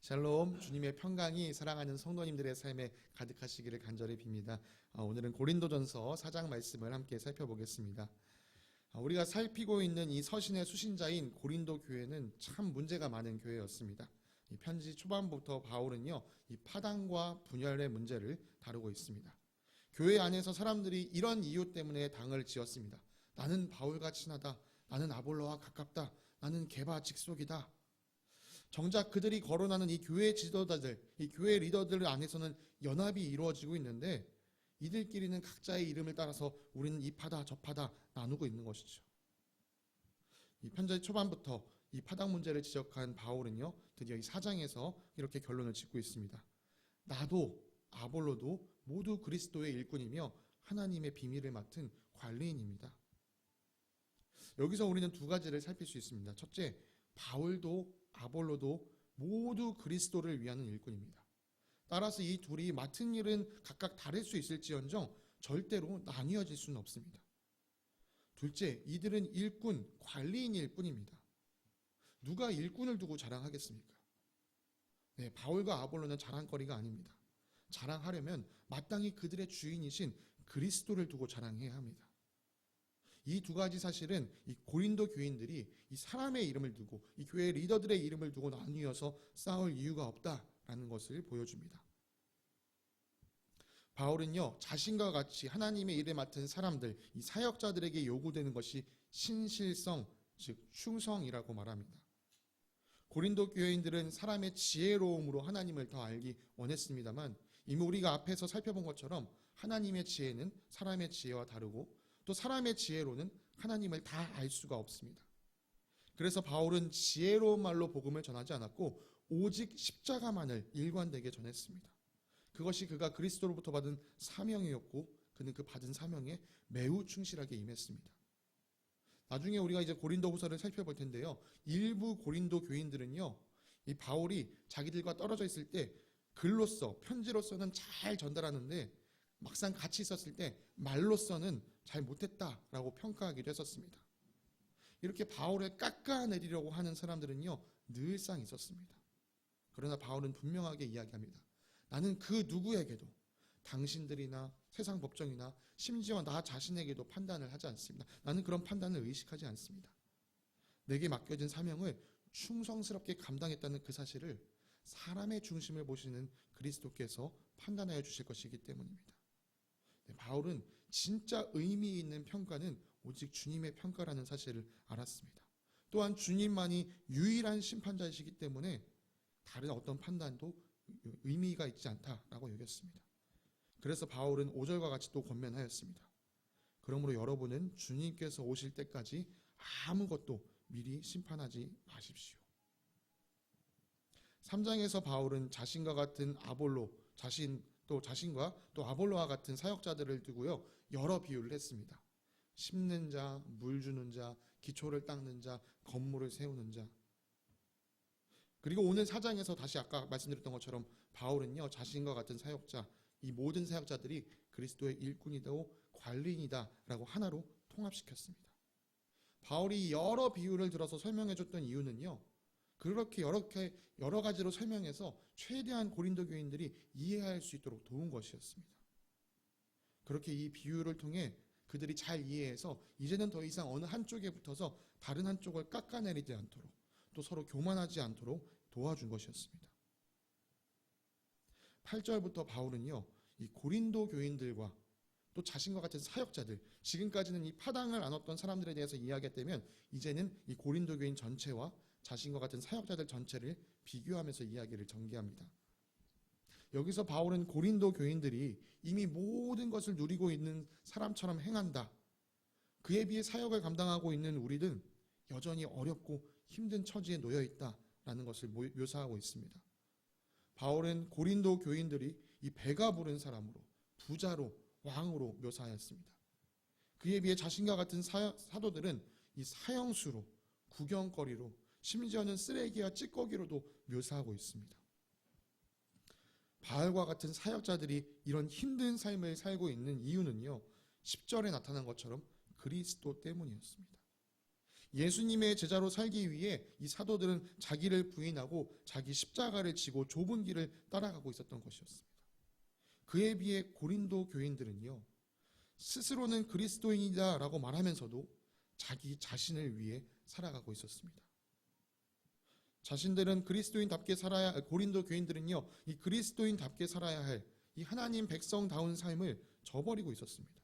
샬롬, 주님의 평강이 사랑하는 성도님들의 삶에 가득하시기를 간절히 빕니다. 오늘은 고린도전서 4장 말씀을 함께 살펴보겠습니다. 우리가 살피고 있는 이 서신의 수신자인 고린도 교회는 참 문제가 많은 교회였습니다. 이 편지 초반부터 바울은요, 이 파당과 분열의 문제를 다루고 있습니다. 교회 안에서 사람들이 이런 이유 때문에 당을 지었습니다. 나는 바울과 친하다. 나는 아볼로와 가깝다. 나는 게바 직속이다. 정작 그들이 거론하는 이 교회 지도자들, 이 교회 리더들 안에서는 연합이 이루어지고 있는데 이들끼리는 각자의 이름을 따라서 우리는 이 파다 저 파다 나누고 있는 것이죠. 이 편지 초반부터 이 파당 문제를 지적한 바울은요, 드디어 이 4장에서 이렇게 결론을 짓고 있습니다. 나도 아볼로도 모두 그리스도의 일꾼이며 하나님의 비밀을 맡은 관리인입니다. 여기서 우리는 두 가지를 살필 수 있습니다. 첫째, 바울도 아볼로도 모두 그리스도를 위하는 일꾼입니다. 따라서 이 둘이 맡은 일은 각각 다를 수 있을지언정 절대로 나뉘어질 수는 없습니다. 둘째, 이들은 일꾼, 관리인일 뿐입니다. 누가 일꾼을 두고 자랑하겠습니까? 네, 바울과 아볼로는 자랑거리가 아닙니다. 자랑하려면 마땅히 그들의 주인이신 그리스도를 두고 자랑해야 합니다. 이 두 가지 사실은 이 고린도 교인들이 이 사람의 이름을 두고 이 교회 리더들의 이름을 두고 나뉘어서 싸울 이유가 없다라는 것을 보여줍니다. 바울은요, 자신과 같이 하나님의 일을 맡은 사람들, 이 사역자들에게 요구되는 것이 신실성, 즉 충성이라고 말합니다. 고린도 교인들은 사람의 지혜로움으로 하나님을 더 알기 원했습니다만 이미 우리가 앞에서 살펴본 것처럼 하나님의 지혜는 사람의 지혜와 다르고 또 사람의 지혜로는 하나님을 다 알 수가 없습니다. 그래서 바울은 지혜로운 말로 복음을 전하지 않았고 오직 십자가만을 일관되게 전했습니다. 그것이 그가 그리스도로부터 받은 사명이었고 그는 그 받은 사명에 매우 충실하게 임했습니다. 나중에 우리가 이제 고린도 후서를 살펴볼 텐데요. 일부 고린도 교인들은요, 이 바울이 자기들과 떨어져 있을 때 글로써, 편지로서는 잘 전달하는데 막상 같이 있었을 때 말로서는 잘 못했다라고 평가하기도 했었습니다. 이렇게 바울을 깎아내리려고 하는 사람들은요, 늘상 있었습니다. 그러나 바울은 분명하게 이야기합니다. 나는 그 누구에게도 당신들이나 세상 법정이나 심지어 나 자신에게도 판단을 하지 않습니다. 나는 그런 판단을 의식하지 않습니다. 내게 맡겨진 사명을 충성스럽게 감당했다는 그 사실을 사람의 중심을 보시는 그리스도께서 판단하여 주실 것이기 때문입니다. 바울은 진짜 의미 있는 평가는 오직 주님의 평가라는 사실을 알았습니다. 또한 주님만이 유일한 심판자이시기 때문에 다른 어떤 판단도 의미가 있지 않다라고 여겼습니다. 그래서 바울은 5절과 같이 또 권면하였습니다. 그러므로 여러분은 주님께서 오실 때까지 아무것도 미리 심판하지 마십시오. 3장에서 바울은 자신과 같은 아볼로, 자신과 또 아볼로와 같은 사역자들을 두고요, 여러 비유를 했습니다. 심는 자, 물 주는 자, 기초를 닦는 자, 건물을 세우는 자. 그리고 오늘 4장에서 다시 아까 말씀드렸던 것처럼 바울은요, 자신과 같은 사역자, 이 모든 사역자들이 그리스도의 일꾼이고 관리인이다라고 하나로 통합시켰습니다. 바울이 여러 비유를 들어서 설명해줬던 이유는요, 그렇게 여러 가지로 설명해서 최대한 고린도 교인들이 이해할 수 있도록 도운 것이었습니다. 그렇게 이 비유를 통해 그들이 잘 이해해서 이제는 더 이상 어느 한쪽에 붙어서 다른 한쪽을 깎아내리지 않도록 또 서로 교만하지 않도록 도와준 것이었습니다. 8절부터 바울은요, 이 고린도 교인들과 또 자신과 같은 사역자들, 지금까지는 이 파당을 나눴던 사람들에 대해서 이야기했다면 이제는 이 고린도 교인 전체와 자신과 같은 사역자들 전체를 비교하면서 이야기를 전개합니다. 여기서 바울은 고린도 교인들이 이미 모든 것을 누리고 있는 사람처럼 행한다. 그에 비해 사역을 감당하고 있는 우리는 여전히 어렵고 힘든 처지에 놓여 있다라는 것을 묘사하고 있습니다. 바울은 고린도 교인들이 이 배가 부른 사람으로, 부자로, 왕으로 묘사하였습니다. 그에 비해 자신과 같은 사도들은 이 사형수로, 구경거리로, 심지어는 쓰레기와 찌꺼기로도 묘사하고 있습니다. 바울과 같은 사역자들이 이런 힘든 삶을 살고 있는 이유는요, 10절에 나타난 것처럼 그리스도 때문이었습니다. 예수님의 제자로 살기 위해 이 사도들은 자기를 부인하고 자기 십자가를 지고 좁은 길을 따라가고 있었던 것이었습니다. 그에 비해 고린도 교인들은요, 스스로는 그리스도인이다라고 말하면서도 자기 자신을 위해 살아가고 있었습니다. 자신들은 그리스도인답게 고린도 교인들은요, 이 그리스도인답게 살아야 할 이 하나님 백성다운 삶을 저버리고 있었습니다.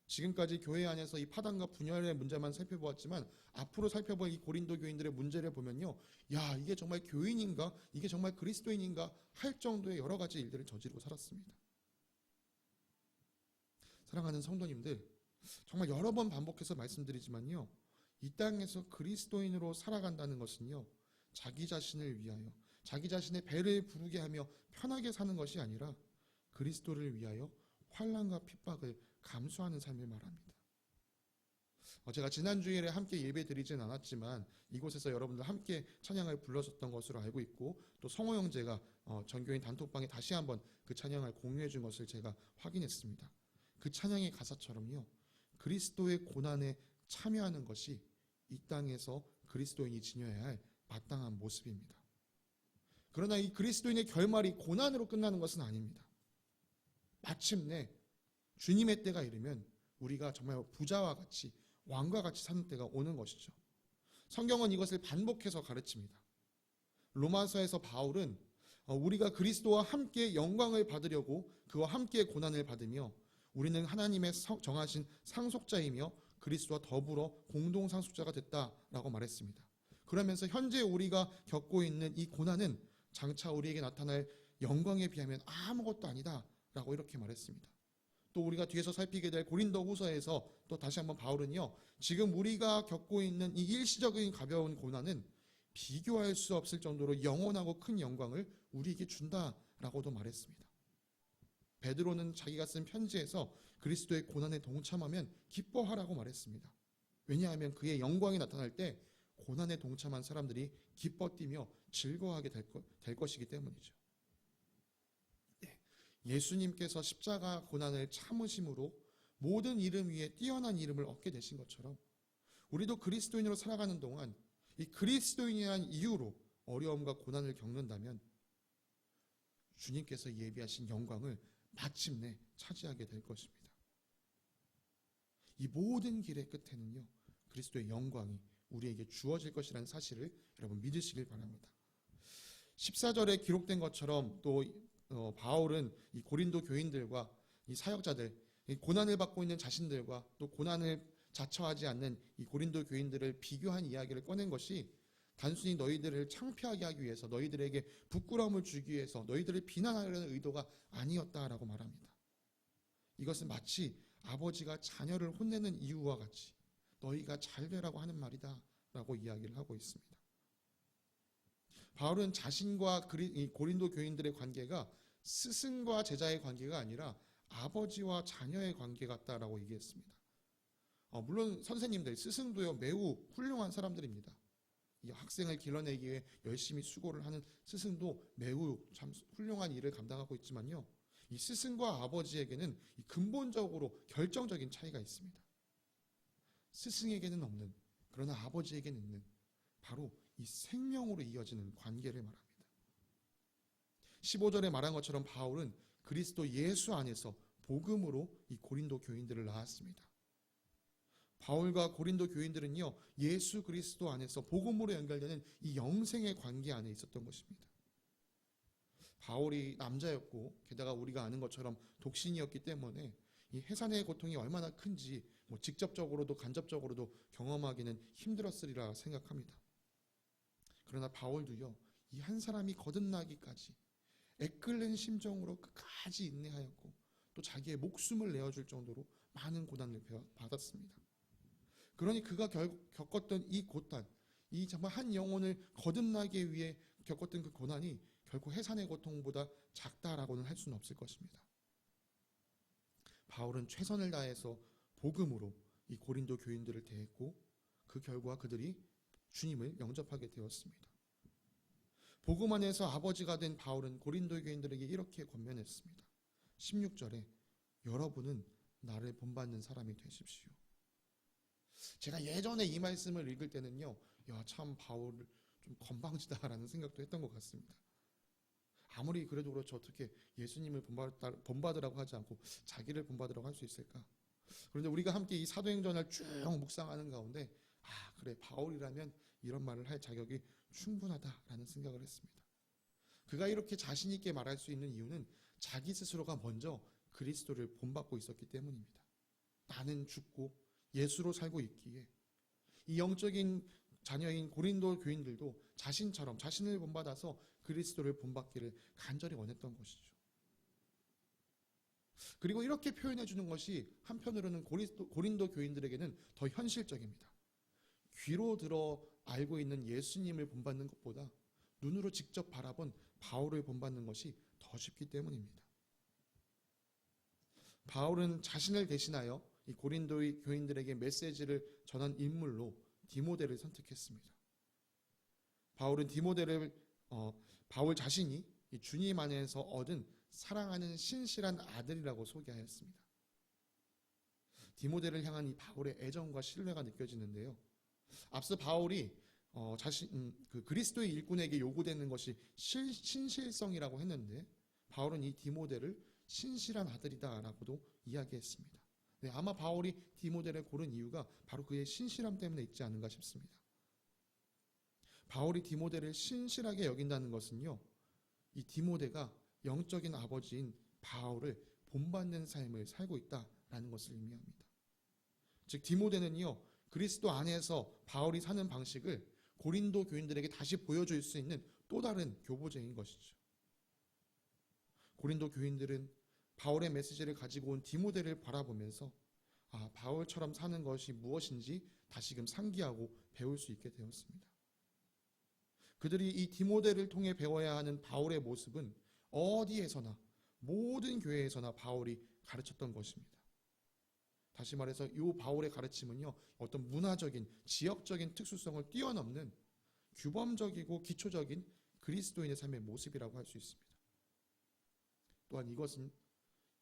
지금까지 교회 안에서 이 파당과 분열의 문제만 살펴보았지만 앞으로 살펴볼 이 고린도 교인들의 문제를 보면요, 야, 이게 정말 교인인가? 이게 정말 그리스도인인가? 할 정도의 여러 가지 일들을 저지르고 살았습니다. 사랑하는 성도님들, 정말 여러 번 반복해서 말씀드리지만요, 이 땅에서 그리스도인으로 살아간다는 것은요, 자기 자신을 위하여 자기 자신의 배를 부르게 하며 편하게 사는 것이 아니라 그리스도를 위하여 환난과 핍박을 감수하는 삶을 말합니다. 제가 지난 주일에 함께 예배 드리진 않았지만 이곳에서 여러분들 함께 찬양을 불러줬던 것으로 알고 있고, 또 성호 형제가 전교인 단톡방에 다시 한번 그 찬양을 공유해 준 것을 제가 확인했습니다. 그 찬양의 가사처럼요, 그리스도의 고난에 참여하는 것이 이 땅에서 그리스도인이 지녀야 할 마땅한 모습입니다. 그러나 이 그리스도인의 결말이 고난으로 끝나는 것은 아닙니다. 마침내 주님의 때가 이르면 우리가 정말 부자와 같이 왕과 같이 사는 때가 오는 것이죠. 성경은 이것을 반복해서 가르칩니다. 로마서에서 바울은 우리가 그리스도와 함께 영광을 받으려고 그와 함께 고난을 받으며 우리는 하나님의 정하신 상속자이며 그리스도와 더불어 공동 상속자가 됐다라고 말했습니다. 그러면서 현재 우리가 겪고 있는 이 고난은 장차 우리에게 나타날 영광에 비하면 아무것도 아니다라고 이렇게 말했습니다. 또 우리가 뒤에서 살피게 될 고린도후서에서 또 다시 한번 바울은요, 지금 우리가 겪고 있는 이 일시적인 가벼운 고난은 비교할 수 없을 정도로 영원하고 큰 영광을 우리에게 준다라고도 말했습니다. 베드로는 자기가 쓴 편지에서 그리스도의 고난에 동참하면 기뻐하라고 말했습니다. 왜냐하면 그의 영광이 나타날 때 고난에 동참한 사람들이 기뻐 뛰며 즐거워하게 될 것이기 때문이죠. 예수님께서 십자가 고난을 참으심으로 모든 이름 위에 뛰어난 이름을 얻게 되신 것처럼 우리도 그리스도인으로 살아가는 동안 이 그리스도인이라는 이유로 어려움과 고난을 겪는다면 주님께서 예비하신 영광을 마침내 차지하게 될 것입니다. 이 모든 길의 끝에는요, 그리스도의 영광이 우리에게 주어질 것이라는 사실을 여러분 믿으시길 바랍니다. 14절에 기록된 것처럼 또 바울은 이 고린도 교인들과 이 사역자들, 이 고난을 받고 있는 자신들과 또 고난을 자처하지 않는 이 고린도 교인들을 비교한 이야기를 꺼낸 것이 단순히 너희들을 창피하게 하기 위해서, 너희들에게 부끄러움을 주기 위해서, 너희들을 비난하려는 의도가 아니었다라고 말합니다. 이것은 마치 아버지가 자녀를 혼내는 이유와 같이 너희가 잘 되라고 하는 말이다 라고 이야기를 하고 있습니다. 바울은 자신과 고린도 교인들의 관계가 스승과 제자의 관계가 아니라 아버지와 자녀의 관계 같다라고 얘기했습니다. 물론 선생님들, 스승도요, 매우 훌륭한 사람들입니다. 이 학생을 길러내기 위해 열심히 수고를 하는 스승도 매우 참 훌륭한 일을 감당하고 있지만요, 이 스승과 아버지에게는 근본적으로 결정적인 차이가 있습니다. 스승에게는 없는, 그러나 아버지에게는 있는 바로 이 생명으로 이어지는 관계를 말합니다. 15절에 말한 것처럼 바울은 그리스도 예수 안에서 복음으로 이 고린도 교인들을 낳았습니다. 바울과 고린도 교인들은요, 예수 그리스도 안에서 복음으로 연결되는 이 영생의 관계 안에 있었던 것입니다. 바울이 남자였고 게다가 우리가 아는 것처럼 독신이었기 때문에 이 해산의 고통이 얼마나 큰지 직접적으로도 간접적으로도 경험하기는 힘들었으리라 생각합니다. 그러나 바울도요, 이 한 사람이 거듭나기까지 애끓는 심정으로 끝까지 인내하였고 또 자기의 목숨을 내어줄 정도로 많은 고난을 받았습니다. 그러니 그가 겪었던 이 고난, 이 정말 한 영혼을 거듭나기 위해 겪었던 그 고난이 결코 해산의 고통보다 작다라고는 할 수는 없을 것입니다. 바울은 최선을 다해서 복음으로 이 고린도 교인들을 대했고 그 결과 그들이 주님을 영접하게 되었습니다. 복음 안에서 아버지가 된 바울은 고린도 교인들에게 이렇게 권면했습니다. 16절에 여러분은 나를 본받는 사람이 되십시오. 제가 예전에 이 말씀을 읽을 때는요, 야, 참 바울 좀 건방지다라는 생각도 했던 것 같습니다. 아무리 그래도 그렇죠. 어떻게 예수님을 본받으라고 하지 않고 자기를 본받으라고 할 수 있을까? 그런데 우리가 함께 이 사도행전을 쭉 묵상하는 가운데, 아, 그래, 바울이라면 이런 말을 할 자격이 충분하다라는 생각을 했습니다. 그가 이렇게 자신 있게 말할 수 있는 이유는 자기 스스로가 먼저 그리스도를 본받고 있었기 때문입니다. 나는 죽고 예수로 살고 있기에 이 영적인 자녀인 고린도 교인들도 자신처럼 자신을 본받아서 그리스도를 본받기를 간절히 원했던 것이죠. 그리고 이렇게 표현해 주는 것이 한편으로는 고린도 교인들에게는 더 현실적입니다. 귀로 들어 알고 있는 예수님을 본받는 것보다 눈으로 직접 바라본 바울을 본받는 것이 더 쉽기 때문입니다. 바울은 자신을 대신하여 이 고린도의 교인들에게 메시지를 전한 인물로 디모데를 선택했습니다. 바울은 바울 자신이 이 주님 안에서 얻은 사랑하는 신실한 아들이라고 소개하였습니다. 디모데를 향한 이 바울의 애정과 신뢰가 느껴지는데요. 앞서 바울이 그 그리스도의 일꾼에게 요구되는 것이 신실성이라고 했는데, 바울은 이 디모데를 신실한 아들이다라고도 이야기했습니다. 네, 아마 바울이 디모데를 고른 이유가 바로 그의 신실함 때문에 있지 않은가 싶습니다. 바울이 디모데를 신실하게 여긴다는 것은요, 이 디모데가 영적인 아버지인 바울을 본받는 삶을 살고 있다라는 것을 의미합니다. 즉 디모데는요, 그리스도 안에서 바울이 사는 방식을 고린도 교인들에게 다시 보여줄 수 있는 또 다른 교보제인 것이죠. 고린도 교인들은 바울의 메시지를 가지고 온 디모데를 바라보면서 바울처럼 사는 것이 무엇인지 다시금 상기하고 배울 수 있게 되었습니다. 그들이 이 디모데를 통해 배워야 하는 바울의 모습은 어디에서나 모든 교회에서나 바울이 가르쳤던 것입니다. 다시 말해서 이 바울의 가르침은요, 어떤 문화적인 지역적인 특수성을 뛰어넘는 규범적이고 기초적인 그리스도인의 삶의 모습이라고 할 수 있습니다. 또한 이것은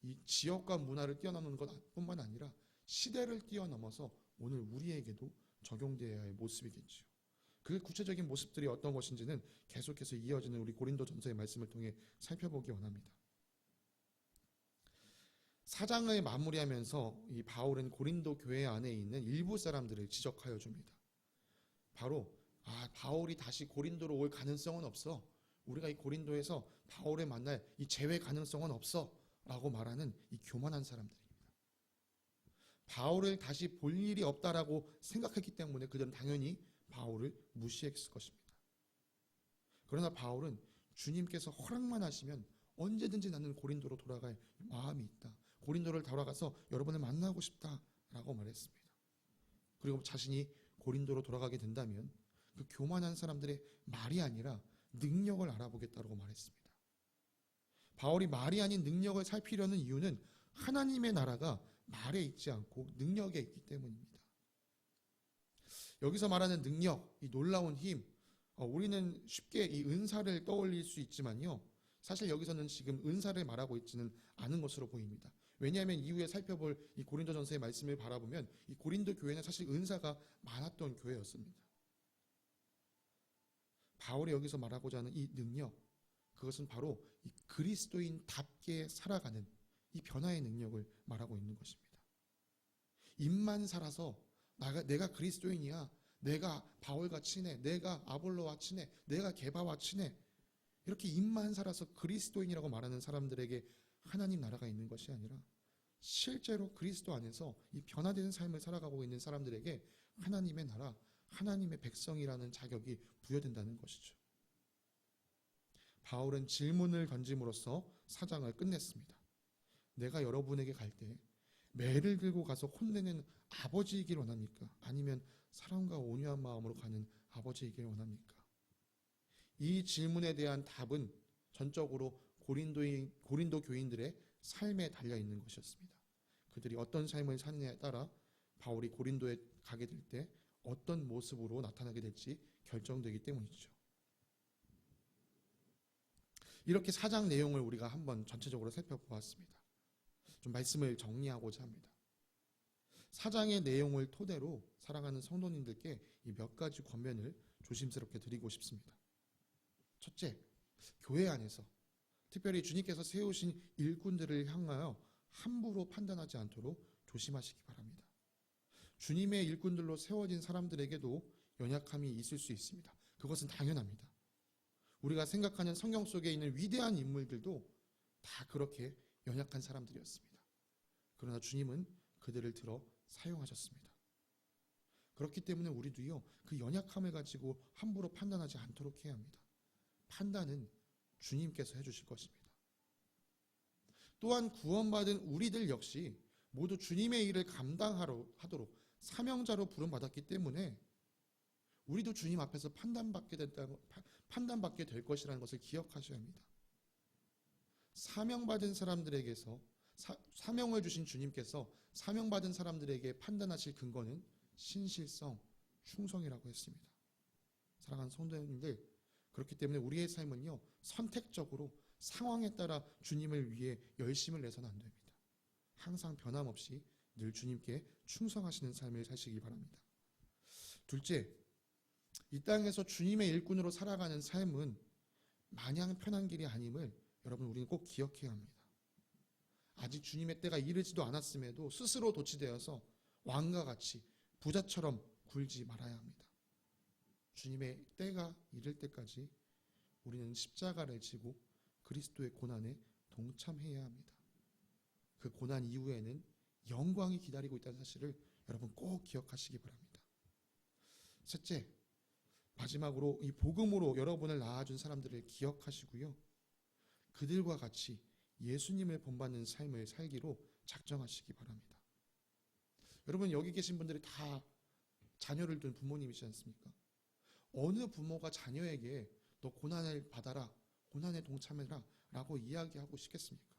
이 지역과 문화를 뛰어넘는 것뿐만 아니라 시대를 뛰어넘어서 오늘 우리에게도 적용되어야 할 모습이겠죠. 그 구체적인 모습들이 어떤 것인지는 계속해서 이어지는 우리 고린도전서의 말씀을 통해 살펴보기 원합니다. 4장을 마무리하면서 이 바울은 고린도 교회 안에 있는 일부 사람들을 지적하여 줍니다. 바로 바울이 다시 고린도로 올 가능성은 없어. 우리가 이 고린도에서 바울을 만날 이 재회 가능성은 없어 라고 말하는 이 교만한 사람들입니다. 바울을 다시 볼 일이 없다라고 생각했기 때문에 그들은 당연히 바울을 무시했을 것입니다. 그러나 바울은 주님께서 허락만 하시면 언제든지 나는 고린도로 돌아갈 마음이 있다. 고린도를 돌아가서 여러분을 만나고 싶다라고 말했습니다. 그리고 자신이 고린도로 돌아가게 된다면 그 교만한 사람들의 말이 아니라 능력을 알아보겠다고 말했습니다. 바울이 말이 아닌 능력을 살피려는 이유는 하나님의 나라가 말에 있지 않고 능력에 있기 때문입니다. 여기서 말하는 능력, 이 놀라운 힘, 우리는 쉽게 이 은사를 떠올릴 수 있지만요, 사실 여기서는 지금 은사를 말하고 있지는 않은 것으로 보입니다. 왜냐하면 이후에 살펴볼 이 고린도전서의 말씀을 바라보면 이 고린도 교회는 사실 은사가 많았던 교회였습니다. 바울이 여기서 말하고자 하는 이 능력, 그것은 바로 이 그리스도인답게 살아가는 이 변화의 능력을 말하고 있는 것입니다. 입만 살아서 내가 그리스도인이야, 내가 바울과 친해, 내가 아볼로와 친해, 내가 게바와 친해, 이렇게 입만 살아서 그리스도인이라고 말하는 사람들에게 하나님 나라가 있는 것이 아니라 실제로 그리스도 안에서 이 변화되는 삶을 살아가고 있는 사람들에게 하나님의 나라, 하나님의 백성이라는 자격이 부여된다는 것이죠. 바울은 질문을 던짐으로써 4장을 끝냈습니다. 내가 여러분에게 갈 때 매를 들고 가서 혼내는 아버지이길 원합니까? 아니면 사랑과 온유한 마음으로 가는 아버지이길 원합니까? 이 질문에 대한 답은 전적으로 고린도 교인들의 삶에 달려있는 것이었습니다. 그들이 어떤 삶을 사느냐에 따라 바울이 고린도에 가게 될 때 어떤 모습으로 나타나게 될지 결정되기 때문이죠. 이렇게 4장 내용을 우리가 한번 전체적으로 살펴보았습니다. 좀 말씀을 정리하고자 합니다. 4장의 내용을 토대로 사랑하는 성도님들께 이 몇 가지 권면을 조심스럽게 드리고 싶습니다. 첫째, 교회 안에서 특별히 주님께서 세우신 일꾼들을 향하여 함부로 판단하지 않도록 조심하시기 바랍니다. 주님의 일꾼들로 세워진 사람들에게도 연약함이 있을 수 있습니다. 그것은 당연합니다. 우리가 생각하는 성경 속에 있는 위대한 인물들도 다 그렇게 연약한 사람들이었습니다. 그러나 주님은 그들을 들어 사용하셨습니다. 그렇기 때문에 우리도요, 그 연약함을 가지고 함부로 판단하지 않도록 해야 합니다. 판단은 주님께서 해주실 것입니다. 또한 구원받은 우리들 역시 모두 주님의 일을 감당하도록 사명자로 부름받았기 때문에 우리도 주님 앞에서 판단받게 될 것이라는 것을 기억하셔야 합니다. 사명받은 사람들에게서 사명을 주신 주님께서 사명받은 사람들에게 판단하실 근거는 신실성, 충성이라고 했습니다. 사랑하는 성도님들, 그렇기 때문에 우리의 삶은요, 선택적으로 상황에 따라 주님을 위해 열심을 내서는 안 됩니다. 항상 변함없이 늘 주님께 충성하시는 삶을 사시기 바랍니다. 둘째, 이 땅에서 주님의 일꾼으로 살아가는 삶은 마냥 편한 길이 아님을 여러분 우리는 꼭 기억해야 합니다. 아직 주님의 때가 이르지도 않았음에도 스스로 도취되어서 왕과 같이 부자처럼 굴지 말아야 합니다. 주님의 때가 이를 때까지 우리는 십자가를 지고 그리스도의 고난에 동참해야 합니다. 그 고난 이후에는 영광이 기다리고 있다는 사실을 여러분 꼭 기억하시기 바랍니다. 셋째, 마지막으로 이 복음으로 여러분을 낳아준 사람들을 기억하시고요, 그들과 같이 예수님을 본받는 삶을 살기로 작정하시기 바랍니다. 여러분, 여기 계신 분들이 다 자녀를 둔 부모님이시지 않습니까? 어느 부모가 자녀에게 너 고난을 받아라, 고난에 동참해라 라고 이야기하고 싶겠습니까?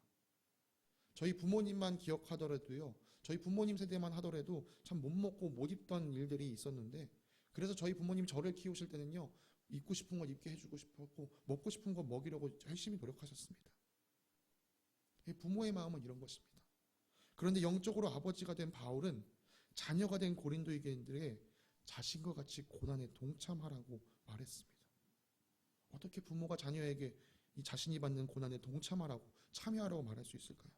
저희 부모님만 기억하더라도요, 저희 부모님 세대만 하더라도 참 못 먹고 못 입던 일들이 있었는데, 그래서 저희 부모님 저를 키우실 때는요, 입고 싶은 걸 입게 해주고 싶었고 먹고 싶은 거 먹이려고 열심히 노력하셨습니다. 부모의 마음은 이런 것입니다. 그런데 영적으로 아버지가 된 바울은 자녀가 된 고린도인들에게 자신과 같이 고난에 동참하라고 말했습니다. 어떻게 부모가 자녀에게 이 자신이 받는 고난에 동참하라고, 참여하라고 말할 수 있을까요?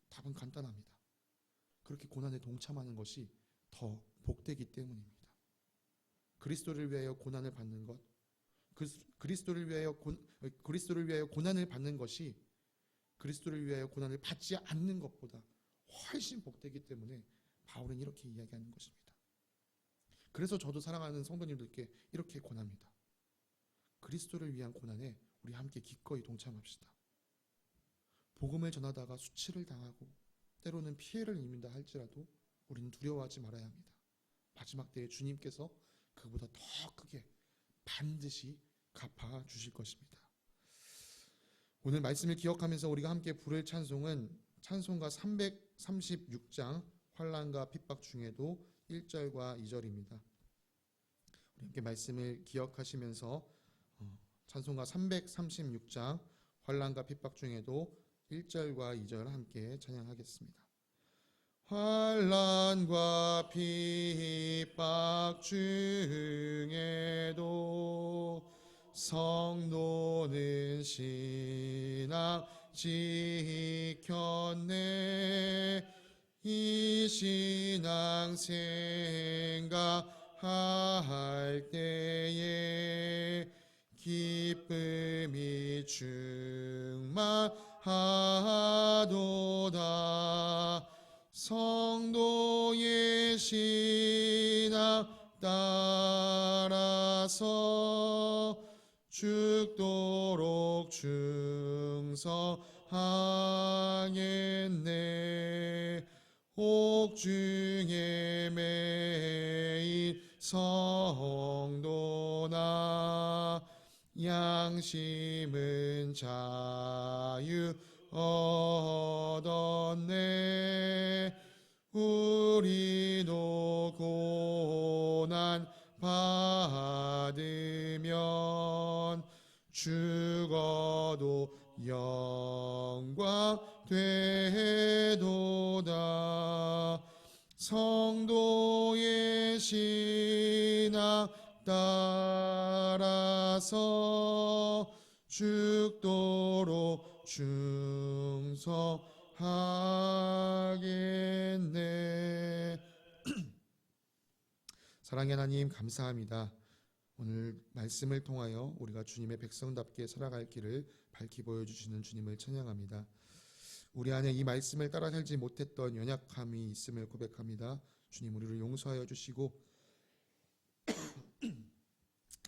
답은 간단합니다. 그렇게 고난에 동참하는 것이 더 복되기 때문입니다. 그리스도를 위하여 고난을 받는 것, 그리스도를 위하여 고난을 받는 것이 그리스도를 위하여 고난을 받지 않는 것보다 훨씬 복되기 때문에 바울은 이렇게 이야기하는 것입니다. 그래서 저도 사랑하는 성도님들께 이렇게 권합니다. 그리스도를 위한 고난에 우리 함께 기꺼이 동참합시다. 복음을 전하다가 수치를 당하고 때로는 피해를 입는다 할지라도 우리는 두려워하지 말아야 합니다. 마지막 때에 주님께서 그보다 더 크게 반드시 갚아주실 것입니다. 오늘 말씀을 기억하면서 우리가 함께 부를 찬송은 찬송가 336장 환난과 핍박 중에도 1절과 2절입니다. 우리 함께 말씀을 기억하시면서 찬송가 336장 환난과 핍박 중에도 1절과 2절 함께 찬양하겠습니다. 환난과 핍박 중에도 성도는 신앙 지켰네. 이 신앙 생각할 때에 기쁨이 충만하도다. 성도의 신앙 따라서 죽도록 충성하겠네. 옥중에 매인 성도나 양심은 자유 얻었네. 우리도 고난 받으면 죽어도 영광 되도다. 성도의 신앙 따라서 죽도록 충성하겠네. 사랑의 하나님, 감사합니다. 오늘 말씀을 통하여 우리가 주님의 백성답게 살아갈 길을 밝히 보여주시는 주님을 찬양합니다. 우리 안에 이 말씀을 따라 살지 못했던 연약함이 있음을 고백합니다. 주님, 우리를 용서하여 주시고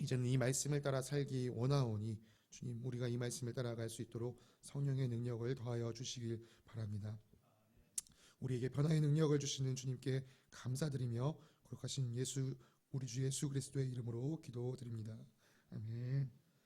이제는 이 말씀을 따라 살기 원하오니 주님, 우리가 이 말씀을 따라갈 수 있도록 성령의 능력을 더하여 주시길 바랍니다. 우리에게 변화의 능력을 주시는 주님께 감사드리며 거룩하신 우리 주 예수 그리스도의 이름으로 기도드립니다. 아멘.